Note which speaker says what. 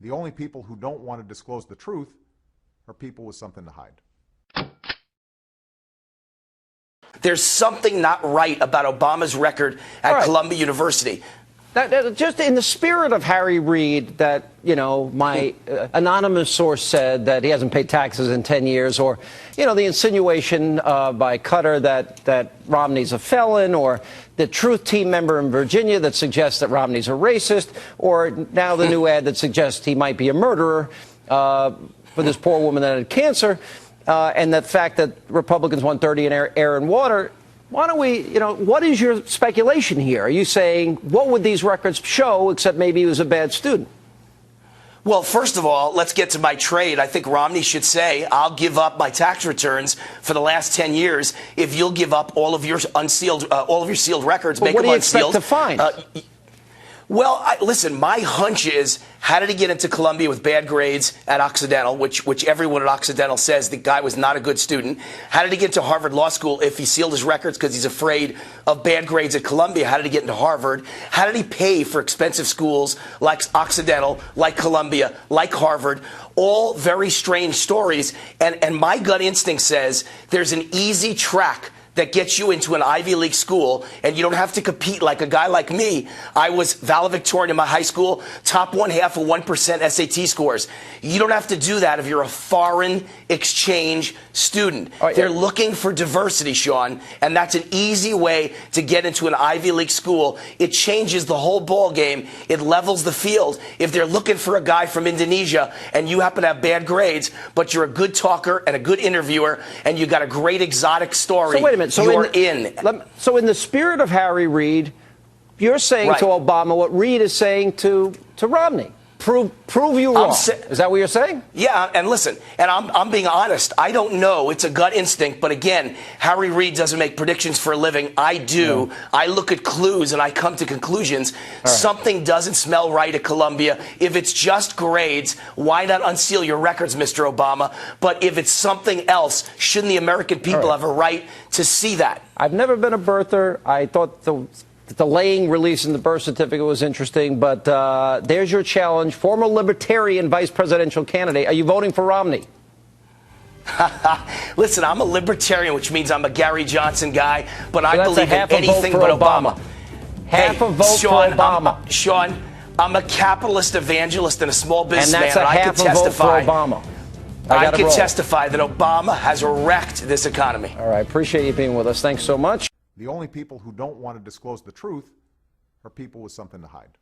Speaker 1: The only people who don't want to disclose the truth are people with something to hide.
Speaker 2: There's something not right about Obama's record at Columbia University.
Speaker 3: That, just in the spirit of Harry Reid, that, you know, my anonymous source said that he hasn't paid taxes in 10 years, or, you know, the insinuation by Cutter that Romney's a felon, or the Truth Team member in Virginia that suggests that Romney's a racist, or now the new ad that suggests he might be a murderer for this poor woman that had cancer, and the fact that Republicans want 30 in air and water. Why don't we, you know, what is your speculation here? Are you saying, what would these records show, except maybe he was a bad student?
Speaker 2: Well, first of all, let's get to my trade. I think Romney should say, I'll give up my tax returns for the last 10 years if you'll give up all of your unsealed, all of your sealed records,
Speaker 3: well,
Speaker 2: make them unsealed.
Speaker 3: What do you expect to find?
Speaker 2: Well, listen, my hunch is, how did he get into Columbia with bad grades at Occidental, which everyone at Occidental says the guy was not a good student? How did he get into Harvard Law School if he sealed his records because he's afraid of bad grades at Columbia? How did he get into Harvard? How did he pay for expensive schools like Occidental, like Columbia, like Harvard? All very strange stories. And my gut instinct says there's an easy track that gets you into an Ivy League school, and you don't have to compete like a guy like me. I was valedictorian in my high school, top 1/2 of 1% SAT scores. You don't have to do that if you're a foreign exchange student. They're looking for diversity, Sean, and that's an easy way to get into an Ivy League school. It changes the whole ball game. It levels the field. If they're looking for a guy from Indonesia and you happen to have bad grades, but you're a good talker and a good interviewer and you got a great exotic story,
Speaker 3: so wait a minute. So
Speaker 2: you're in.
Speaker 3: So in the spirit of Harry Reid, you're saying to Obama what Reid is saying to Romney. Prove you wrong. Is that what you're saying?
Speaker 2: Yeah, and listen, and I'm being honest. I don't know. It's a gut instinct. But again, Harry Reid doesn't make predictions for a living. I do. I look at clues and I come to conclusions. Something doesn't smell right at Columbia. If it's just grades, why not unseal your records, Mr. Obama? But if it's something else, shouldn't the American people have a right to see that?
Speaker 3: I've never been a birther. I thought the delaying releasing the birth certificate was interesting, but there's your challenge. Former Libertarian vice presidential candidate. Are you voting for Romney?
Speaker 2: Listen, I'm a Libertarian, which means I'm a Gary Johnson guy, but I believe in anything but Obama.
Speaker 3: Half a vote for Obama.
Speaker 2: Sean, I'm a capitalist evangelist and a small businessman,
Speaker 3: and that's a half a vote for Obama.
Speaker 2: I can testify that Obama has wrecked this economy.
Speaker 3: All right, appreciate you being with us. Thanks so much.
Speaker 1: The only people who don't want to disclose the truth are people with something to hide.